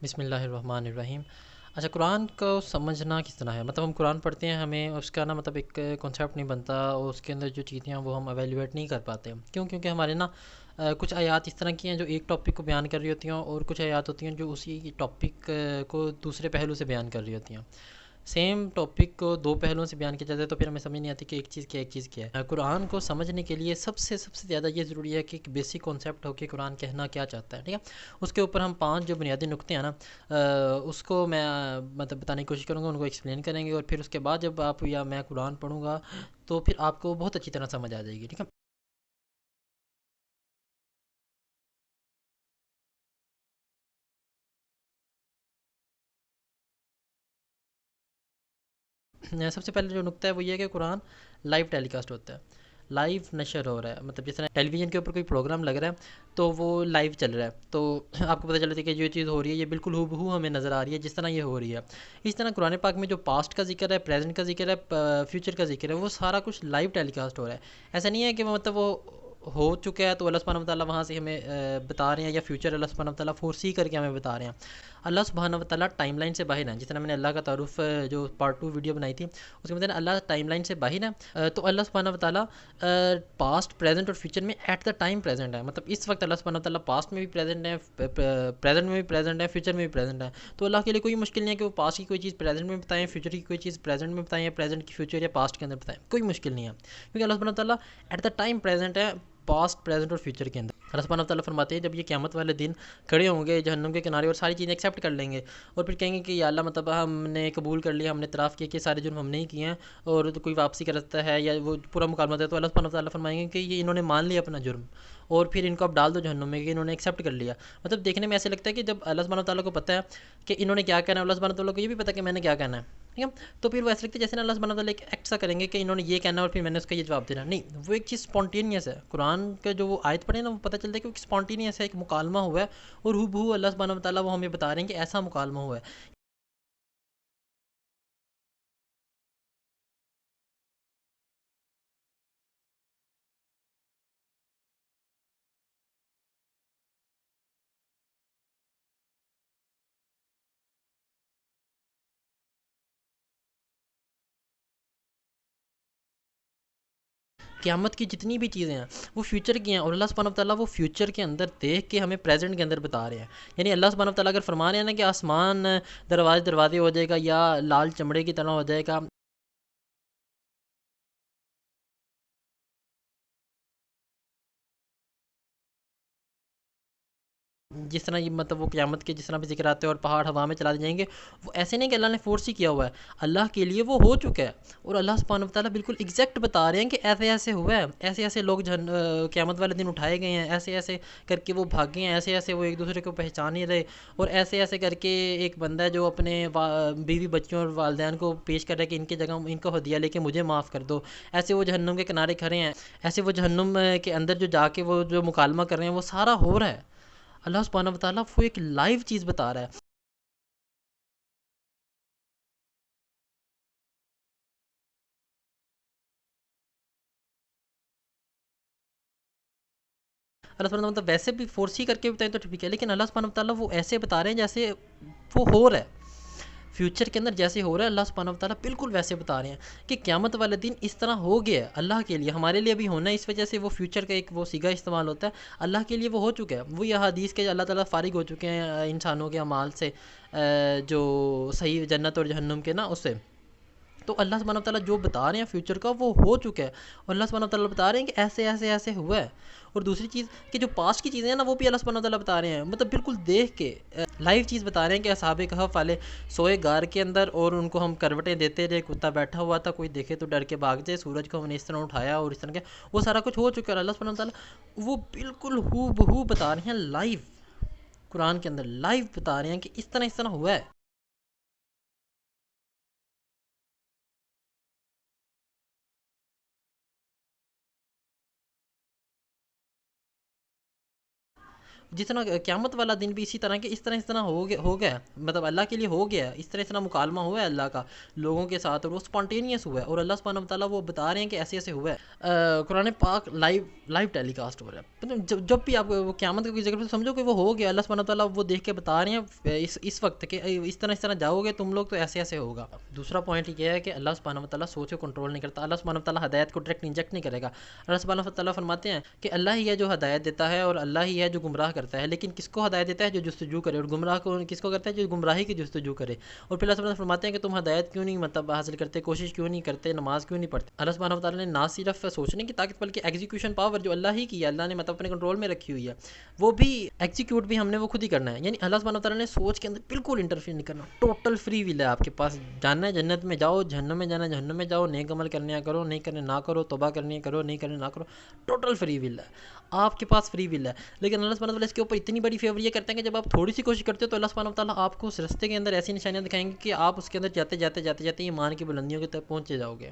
بسم اللہ الرحمن الرحیم۔ اچھا، قرآن کو سمجھنا کس طرح ہے؟ مطلب ہم قرآن پڑھتے ہیں، ہمیں اس کا نا مطلب ایک کنسیپٹ نہیں بنتا، اور اس کے اندر جو چیزیں ہیں وہ ہم ایویلیویٹ نہیں کر پاتے۔ کیوں؟ کیونکہ ہمارے نا کچھ آیات اس طرح کی ہیں جو ایک ٹاپک کو بیان کر رہی ہوتی ہیں، اور کچھ آیات ہوتی ہیں جو اسی ٹاپک کو دوسرے پہلو سے بیان کر رہی ہوتی ہیں۔ سیم ٹاپک کو دو پہلوؤں سے بیان کیا جاتا ہے تو پھر ہمیں سمجھ نہیں آتی کہ ایک چیز کیا ہے، ایک چیز کیا ہے۔ قرآن کو سمجھنے کے لیے سب سے زیادہ یہ ضروری ہے کہ ایک بیسک کانسیپٹ ہو کہ قرآن کہنا کیا چاہتا ہے، ٹھیک ہے؟ اس کے اوپر ہم 5 جو بنیادی نقطے ہیں نا، اس کو میں مطلب بتانے کی کوشش کروں گا، ان کو ایکسپلین کریں گے، اور پھر اس کے بعد جب آپ یا میں قرآن پڑھوں گا تو پھر آپ کو بہت اچھی طرح سمجھ آ جائے گی، ٹھیک ہے؟ سب سے پہلے جو نقطہ ہے وہ یہ ہے کہ قرآن لائیو ٹیلی کاسٹ ہوتا ہے، لائیو نشر ہو رہا ہے۔ مطلب جس طرح ٹیلی ویژن کے اوپر کوئی پروگرام لگ رہا ہے تو وہ لائیو چل رہا ہے، تو آپ کو پتہ چلتا ہے کہ جو چیز ہو رہی ہے یہ بالکل ہو بہو ہمیں نظر آ رہی ہے جس طرح یہ ہو رہی ہے۔ اس طرح قرآن پاک میں جو پاسٹ کا ذکر ہے، پریزنٹ کا ذکر ہے، فیوچر کا ذکر ہے، وہ سارا کچھ لائیو ٹیلی کاسٹ ہو رہا ہے۔ ایسا نہیں ہے کہ وہ مطلب وہ ہو چکا ہے تو اللہ سبحانہ وتعالیٰ وہاں سے ہمیں بتا رہے ہیں، یا فیوچر اللہ سبحانہ وتعالیٰ فورسی کر کے ہمیں بتا رہے ہیں۔ اللہ سبحانہ وتعالیٰ ٹائم لائن سے باہر ہیں، جس طرح میں نے اللہ کا تعارف جو پارٹ 2 ویڈیو بنائی تھی اس کے مطلب اللہ ٹائم لائن سے باہر ہے۔ تو اللہ سبحانہ وتعالیٰ پاسٹ، پریزنٹ اور فیوچر میں ایٹ دا ٹائم پریزنٹ ہے۔ مطلب اس وقت اللہ سبحانہ وتعالیٰ پاسٹ میں بھی پریزنٹ ہے، پریزنٹ میں بھی پریزنٹ ہے، فیوچر میں بھی پریزنٹ ہے۔ تو اللہ کے لیے کوئی مشکل نہیں ہے کہ وہ پاسٹ کی کوئی چیز پریزنٹ میں بتائیں، فیوچر کی کوئی چیز پریزنٹ میں بتائیں، یا پریزنٹ کی فیوچر یا پاسٹ کے اندر بتائیں، کوئی مشکل نہیں ہے، کیونکہ اللہ سبحانہ وتعالیٰ ایٹ دا ٹائم پریزنٹ ہے، پاسٹ، پریزنٹ اور فیوچر کے اندر۔ اللہ سبحانہ وتعالیٰ فرماتے ہیں جب یہ قیامت والے دن کھڑے ہوں گے جہنم کے کنارے اور ساری چیزیں ایکسیپٹ کر لیں گے، اور پھر کہیں گے کہ یا اللہ مطلب ہم نے قبول کر لیا، ہم نے اعتراف کیا کہ سارے جرم ہم نہیں کیے ہیں، اور تو کوئی واپسی کرتا ہے یا وہ پورا مکالمہ ہے، تو اللہ سبحانہ وتعالیٰ فرمائیں گے کہ یہ انہوں نے مان لیا اپنا جرم، اور پھر ان کو اب ڈال دو جہنم میں کہ انہوں نے ایکسیپٹ کر لیا۔ مطلب دیکھنے میں ایسے لگتا ہے کہ جب اللہ سبحانہ وتعالیٰ کو پتہ ہے کہ انہوں نے کیا کہنا ہے، اللہ سبحانہ وتعالیٰ کو یہ بھی پتہ ہے کہ میں نے کیا کہنا ہے، ٹھیک ہے؟ تو پھر وہ ایسے لگتا ہے جیسے نا اللہ سبحانہ وتعالیٰ ایک ایکٹ سا کریں گے کہ انہوں نے یہ کہنا ہے اور پھر میں نے اس کا یہ جواب دینا، نہیں، وہ ایک چیز اسپونٹینیس ہے۔ قرآن کا جو وہ آیت پڑھے نا، وہ پتہ چلتا ہے کہ وہ اسپونٹینیس ہے، ایک مکالمہ ہوا ہے، اور ہو بہو اللہ سبحانہ وتعالیٰ وہ ہمیں بتا رہے ہیں کہ ایسا مکالمہ ہوا ہے۔ قیامت کی جتنی بھی چیزیں ہیں وہ فیوچر کی ہیں، اور اللہ سبحانہ وتعالیٰ وہ فیوچر کے اندر دیکھ کے ہمیں پریزنٹ کے اندر بتا رہے ہیں۔ یعنی اللہ سبحانہ وتعالیٰ اگر فرما رہے ہیں نا کہ آسمان دروازے دروازے ہو جائے گا، یا لال چمڑے کی طرح ہو جائے گا، جس طرح یہ مطلب وہ قیامت کے جس طرح بھی ذکر آتے ہیں، اور پہاڑ ہوا میں چلا دیے جائیں گے، وہ ایسے نہیں کہ اللہ نے فورس ہی کیا ہوا ہے، اللہ کے لیے وہ ہو چکا ہے، اور اللہ سبحانہ وتعالیٰ بالکل ایگزیکٹ بتا رہے ہیں کہ ایسے ایسے ہوا ہے، ایسے ایسے لوگ قیامت والے دن اٹھائے گئے ہیں، ایسے ایسے کر کے وہ بھاگے ہیں، ایسے ایسے وہ ایک دوسرے کو پہچان نہیں رہے، اور ایسے ایسے کر کے ایک بندہ ہے جو اپنے بیوی بچوں اور والدین کو پیش کر رہا ہے کہ ان کی جگہ ان کو ہدیہ لے کے مجھے معاف کر دو، ایسے وہ جہنم کے کنارے کھڑے ہیں، ایسے وہ جہنم کے اندر جو جا کے وہ جو مکالمہ کر رہے ہیں وہ سارا ہو رہا ہے۔ اللہ سبحانہ وتعالیٰ وہ ایک لائیو چیز بتا رہا ہے۔ اللہ سبحانہ مطلب ویسے بھی فورسی کر کے بتائیں تو ٹھیک ہے، لیکن اللہ سبحانہ وتعالیٰ وہ ایسے بتا رہے ہیں جیسے وہ ہو رہا ہے، فیوچر کے اندر جیسے ہو رہا ہے اللہ سبحانہ وتعالیٰ بالکل ویسے بتا رہے ہیں کہ قیامت والے دن اس طرح ہو گیا ہے، اللہ کے لیے ہمارے لیے بھی ہونا ہے، اس وجہ سے وہ فیوچر کا ایک وہ سیگا استعمال ہوتا ہے، اللہ کے لیے وہ ہو چکا ہے، وہ یہ حدیث کے اللہ تعالیٰ فارغ ہو چکے ہیں انسانوں کے اعمال سے، جو صحیح جنت اور جہنم کے نا اس سے۔ تو اللہ سبحانہ وتعالیٰ جو بتا رہے ہیں فیوچر کا وہ ہو چکا ہے، اور اللہ سبحانہ وتعالیٰ بتا رہے ہیں کہ ایسے ایسے ایسے ہوا ہے۔ اور دوسری چیز کہ جو پاسٹ کی چیزیں ہیں نا وہ بھی اللہ سبحانہ وتعالیٰ بتا رہے ہیں، مطلب بالکل دیکھ کے لائیو چیز بتا رہے ہیں کہ اصحاب کہف والے سوئے غار کے اندر، اور ان کو ہم کروٹیں دیتے رہے، کتا بیٹھا ہوا تھا، کوئی دیکھے تو ڈر کے بھاگ جائے، سورج کو ہم نے اس طرح اٹھایا اور اس طرح کے، وہ سارا کچھ ہو چکا ہے، اللہ سبحانہ وتعالیٰ وہ بالکل ہو بہو بتا رہے ہیں لائیو، قرآن کے اندر لائیو بتا رہے ہیں کہ اس طرح ہوا ہے۔ جتنا قیامت والا دن بھی اسی طرح کے اس طرح ہو گیا، مطلب اللہ کے لیے ہو گیا، اس طرح مکالمہ ہوا ہے اللہ کا لوگوں کے ساتھ، اور وہ اسپونٹینیس ہوا ہے، اور اللہ سبحانہ وتعالیٰ وہ بتا رہے ہیں کہ ایسے ایسے ہوا ہے۔ قرآن پاک لائیو ٹیلی کاسٹ ہو رہا ہے، مطلب جب بھی آپ وہ قیامت کا کوئی ذکر سمجھو کہ وہ ہو گیا، اللہ سبحانہ وتعالیٰ وہ دیکھ کے بتا رہے ہیں اس وقت کہ اس طرح جاؤ گے تم لوگ تو ایسے ایسے ہوگا۔ دوسرا پوائنٹ یہ ہے کہ اللہ سبحانہ وتعالیٰ سوچ کو کنٹرول نہیں کرتا، اللہ سبحانہ وتعالیٰ ہدایت کو ڈائریکٹ انجیکٹ نہیں کرے گا۔ اللہ سبحانہ وتعالیٰ فرماتے ہیں کہ اللہ ہی ہے جو ہدایت دیتا ہے اور اللہ ہی ہے جو گمراہ کرتا ہے، لیکن کس کو ہدایت دیتا ہے؟ جو جستجو کرے، اور گمراہ کو کس کو کرتا ہے؟ جو گمراہی کی جستجو کرے۔ اور پھر اللہ سبحانہ وتعالیٰ فرماتے ہیں کہ تم ہدایت کیوں نہیں مطلب حاصل کرتے، کوشش کیوں نہیں کرتے، نماز کیوں نہیں پڑھتے؟ اللہ سبحانہ وتعالیٰ نے نہ صرف سوچنے کی طاقت بلکہ ایگزیکیوشن پاور جو اللہ ہی کی ہے، اللہ نے مطلب اپنے کنٹرول میں رکھی ہوئی ہے، وہ بھی ایگزیکیوٹ بھی ہم نے وہ خود ہی کرنا ہے۔ یعنی اللہ سبحانہ وتعالیٰ نے سوچ کے اندر بالکل انٹرفیئر نہیں کرنا، ٹوٹل فری ول ہے آپ کے پاس، جانا ہے جنت میں جاؤ، جہنم میں جانا ہے جہنم میں جاؤ، نیک عمل کرنے کرو، نہیں کرنے نہ کرو، توبہ کرنی ہے کرو، نہیں کرنے نہ کرو، ٹوٹل فری ول ہے آپ کے پاس، فری ول ہے۔ لیکن اللہ سبحانہ وتعالیٰ اس کے اوپر اتنی بڑی فیور یہ کرتے ہیں کہ جب آپ تھوڑی سی کوشش کرتے ہو تو اللہ سبحانہ وتعالیٰ آپ کو اس رستے کے اندر ایسی نشانیاں دکھائیں گے کہ آپ اس کے اندر جاتے جاتے جاتے جاتے ایمان کی بلندیوں کے تک پہنچے جاؤ گے۔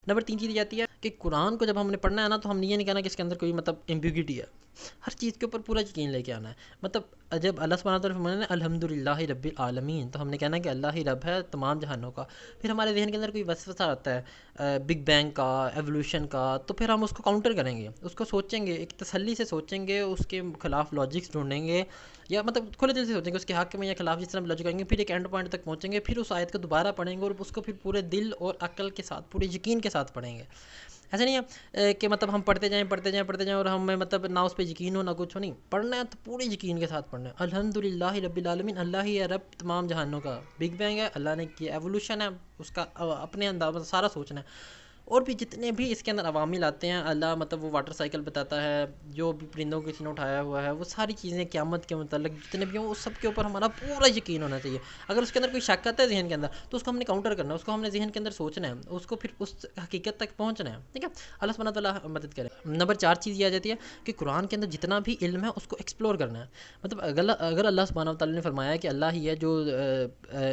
نمبر 3 چیز یہ آتی ہے کہ قرآن کو جب ہم نے پڑھنا ہے نا تو ہم نے یہ نہیں کہنا کہ اس کے اندر کوئی مطلب ایمبیگوٹی ہے، ہر چیز کے اوپر پورا یقین لے کے آنا ہے۔ مطلب جب اللہ سبحانہ وتعالیٰ فرمانا ہے الحمد للہ رب العالمین، تو ہم نے کہنا ہے کہ اللہ ہی رب ہے تمام جہانوں کا۔ پھر ہمارے ذہن کے اندر کوئی وسوسہ آتا ہے بگ بینگ کا، ایوولوشن کا، تو پھر ہم اس کو کاؤنٹر کریں گے، اس کو سوچیں گے، ایک تسلی سے سوچیں گے، اس کے خلاف لاجکس ڈھونڈیں گے، یا مطلب کھلے دل سے سوچیں گے اس کے حق میں یا خلاف، جس طرح ہم لاجک آئیں گے، پھر ایک اینڈ پوائنٹ تک پہنچیں گے، پھر اس آیت کو دوبارہ پڑھیں گے اور اس کو پھر پورے دل اور عقل کے ساتھ، پورے یقین کے ساتھ پڑھیں گے۔ ایسا نہیں ہے کہ مطلب ہم پڑھتے جائیں پڑھتے جائیں پڑھتے جائیں اور ہمیں مطلب نہ اس پہ یقین ہو نہ کچھ ہو، نہیں، پڑھنا ہے تو پورے یقین کے ساتھ پڑھنا ہے۔ الحمد للہ رب العالمین، اللہ ہی ہے رب تمام جہانوں کا، بگ بینگ ہے اللہ نے کیا، ایوولوشن ہے اس کا اپنے انداز سارا سوچنا ہے، اور بھی جتنے بھی اس کے اندر عوامل آتے ہیں، اللہ مطلب وہ واٹر سائیکل بتاتا ہے، جو بھی پرندوں کو کسی نے اٹھایا ہوا ہے، وہ ساری چیزیں قیامت کے متعلق جتنے بھی ہوں، اس سب کے اوپر ہمارا پورا یقین ہونا چاہیے۔ اگر اس کے اندر کوئی شک آتا ہے ذہن کے اندر تو اس کو ہم نے کاؤنٹر کرنا ہے، اس کو ہم نے ذہن کے اندر سوچنا ہے، اس کو پھر اس حقیقت تک پہنچنا ہے، ٹھیک ہے؟ اللہ سبحانہ تعالیٰ مدد کرے۔ نمبر 4 چیز یہ آ جاتی ہے کہ قرآن کے اندر جتنا بھی علم ہے اس کو ایکسپلور کرنا ہے۔ مطلب اگر اللہ سبحانہ تعالیٰ نے فرمایا ہے کہ اللہ ہی ہے جو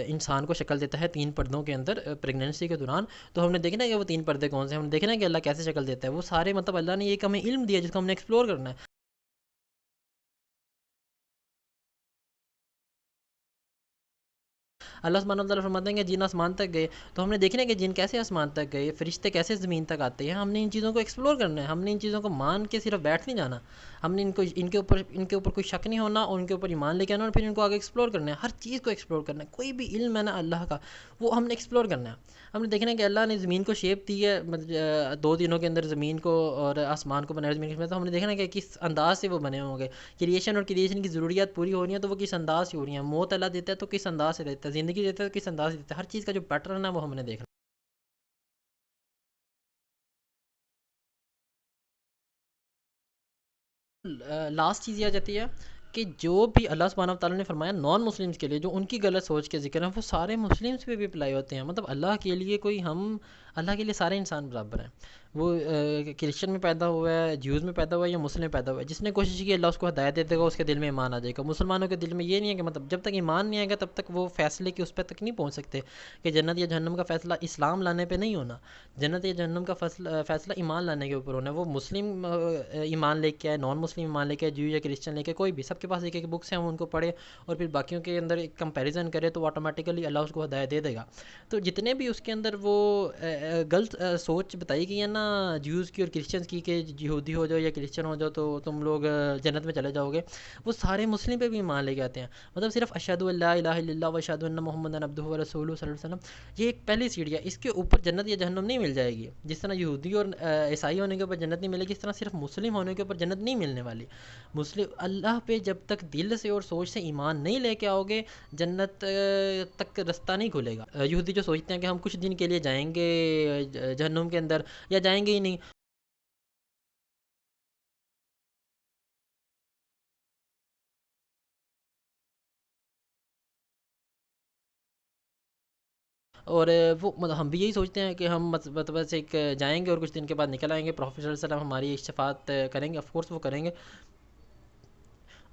انسان کو شکل دیتا ہے 3 پردوں کے اندر پریگنینسی کے دوران، تو ہم نے دیکھنا ہے کہ وہ 3 پردے کون سے ہیں، ہم نے دیکھنا ہے کہ اللہ کیسے شکل دیتا ہے، وہ سارے مطلب اللہ نے ایک ہمیں علم دیا جس کو ہم نے ایکسپلور کرنا ہے۔ اللہ سبحانہ وتعالیٰ فرماتے ہیں کہ جن آسمان تک گئے، تو ہم نے دیکھنا ہے کہ جن کیسے آسمان تک گئے، فرشتے کیسے زمین تک آتے ہیں، ہم نے ان چیزوں کو ایکسپلور کرنا ہے، ہم نے ان چیزوں کو مان کے صرف بیٹھ نہیں جانا، ہم نے ان کے اوپر کوئی شک نہیں ہونا اور ان کے اوپر ایمان لے کے آنا، اور پھر ان کو آگے ایکسپلور کرنا ہے، ہر چیز کو ایکسپلور کرنا ہے، کوئی بھی علم ہے نا اللہ کا وہ ہم نے ایکسپلور کرنا ہے۔ ہم نے دیکھنا ہے کہ اللہ نے زمین کو شیپ دی ہے، 2 دنوں کے اندر زمین کو اور آسمان کو بنایا زمین کے، تو ہم نے دیکھنا ہے کہ کس انداز سے وہ بنے ہوں گے، کریشن اور کریشن کی ضروریات پوری ہو رہی ہیں تو وہ کس انداز سے ہو رہی ہیں، موت اللہ دیتا ہے تو کس انداز سے دیتا ہے، زندگی دیتا ہے تو کس انداز سے دیتا ہے، ہر چیز کا جو پیٹرن ہے وہ ہم نے دیکھنا۔ لاسٹ چیز یہ آ جاتی ہے کہ جو بھی اللہ سبحانہ وتعالیٰ نے فرمایا نان مسلمس کے لیے، جو ان کی غلط سوچ کے ذکر ہیں، وہ سارے مسلمس پہ بھی اپلائی ہوتے ہیں۔ مطلب اللہ کے لیے اللہ کے لیے سارے انسان برابر ہیں، وہ کرسچن میں پیدا ہوا ہے، جیوز میں پیدا ہوا ہے یا مسلم میں پیدا ہوا ہے، جس نے کوشش کی اللہ اس کو ہدایت دے دے گا، اس کے دل میں ایمان آ جائے گا۔ مسلمانوں کے دل میں یہ نہیں ہے کہ مطلب جب تک ایمان نہیں آئے گا تب تک وہ فیصلے کی اس پہ تک نہیں پہنچ سکتے کہ جنت یا جہنم کا فیصلہ اسلام لانے پہ نہیں ہونا، جنت یا جہنم کا فیصلہ ایمان لانے کے اوپر ہونا ہے۔ وہ مسلم ایمان لے کے آئے، نان مسلم ایمان لے کے آئے، جیو یا کرسچن لے کے، کوئی بھی، سب کے پاس ایک ایک بکس ہیں، وہ ان کو پڑھے اور پھر باقیوں کے اندر ایک کمپیریزن کرے تو آٹومیٹیکلی اللہ اس کو ہدایت دے دے گا۔ تو جتنے بھی اس کے اندر وہ غلط سوچ بتائی گئی ہے نا جیوز کی اور کرسچنس کی کہ یہودی ہو جاؤ یا کرسچن ہو جاؤ تو تم لوگ جنت میں چلے جاؤ گے، وہ سارے مسلم پہ بھی ایمان لے کے آتے ہیں۔ مطلب صرف اشہد ان لا الہ الا اللہ و اشہد ان محمد عبدہ و رسولہ صلی اللہ علیہ وسلم، یہ ایک پہلی سیڑھی ہے، اس کے اوپر جنت یا جہنم نہیں مل جائے گی۔ جس طرح یہودی اور عیسائی ہونے کے اوپر جنت نہیں ملے گی، اس طرح صرف مسلم ہونے کے اوپر جنت نہیں ملنے والی۔ مسلم اللہ پہ جب تک دل سے اور سوچ سے ایمان نہیں لے کے آؤ گے، جنت تک رستہ نہیں کھلے گا۔ یہودی جو سوچتے ہیں کہ ہم کچھ دن کے لیے جائیں گے جہنم کے اندر یا جائیں گے ہی نہیں، اور وہ مطلب ہم بھی یہی سوچتے ہیں کہ ہم مطلب سے ایک جائیں گے اور کچھ دن کے بعد نکل آئیں گے، پروفیٹ صلی اللہ علیہ وسلم ہماری شفاعت کریں گے، آف کورس وہ کریں گے،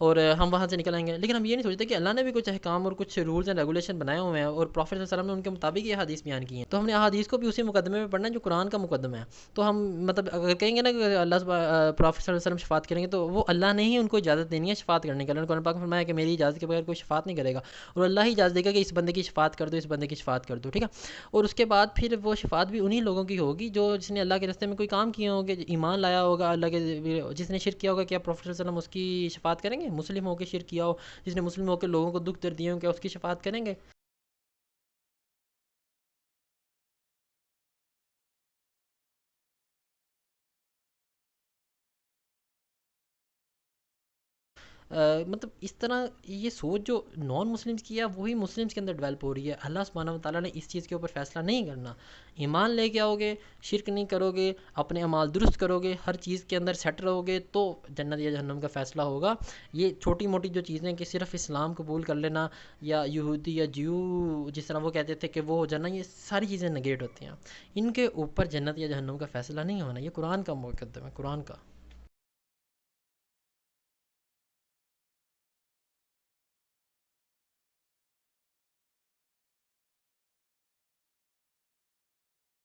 اور ہم وہاں سے نکل آئیں گے. لیکن ہم یہ نہیں سوچتے کہ اللہ نے بھی کچھ احکام اور کچھ رولز اینڈ ریگولیشن بنائے ہوئے ہیں اور پروفیٹ صلی اللہ علیہ وسلم نے ان کے مطابق یہ حدیث بیان کی ہیں. تو ہم نے احادیث کو بھی اسی مقدمے میں پڑھنا ہے جو قرآن کا مقدمہ ہے. تو ہم مطلب اگر کہیں گے نا کہ اللہ پروفیٹ صلی اللہ علیہ وسلم شفاعت کریں گے تو وہ اللہ نے ہی ان کو اجازت دینی ہے شفاعت کرنے کے. اللہ نے قرآن پاک میں فرمایا کہ میری اجازت کے بغیر کوئی شفاعت نہیں کرے گا, اور اللہ ہی اجازت دے گا کہ اس بندے کی شفاعت کر دو, اس بندے کی شفاعت کر دو, ٹھیک ہے. اور اس کے بعد پھر وہ شفاعت بھی انہی لوگوں کی ہوگی جو جس نے اللہ کے راستے میں کوئی کام کیے ہوں گے, ایمان لایا ہوگا اللہ کے. جس نے شرک کیا ہوگا کیا پروفیٹ صلی اللہ علیہ وسلم اس کی شفاعت کریں گے؟ مسلم ہو کے شرک کیا ہو, جس نے مسلم ہو کے لوگوں کو دکھ درد دیے ہوں کیا اس کی شفاعت کریں گے؟ مطلب اس طرح یہ سوچ جو نان مسلمس کی ہے وہی مسلمس کے اندر ڈیولپ ہو رہی ہے. اللہ سبحانہ و تعالیٰ نے اس چیز کے اوپر فیصلہ نہیں کرنا. ایمان لے کے آؤ گے, شرک نہیں کرو گے, اپنے اعمال درست کرو گے, ہر چیز کے اندر سیٹ رہو گے تو جنت یا جہنم کا فیصلہ ہوگا. یہ چھوٹی موٹی جو چیزیں کہ صرف اسلام قبول کر لینا یا یہودی یا جیو جس طرح وہ کہتے تھے کہ وہ ہو جانا, یہ ساری چیزیں نگیٹ ہوتی ہیں. ان کے اوپر جنت یا جہنم کا فیصلہ نہیں ہونا. یہ قرآن کا مقدم ہے, قرآن کا.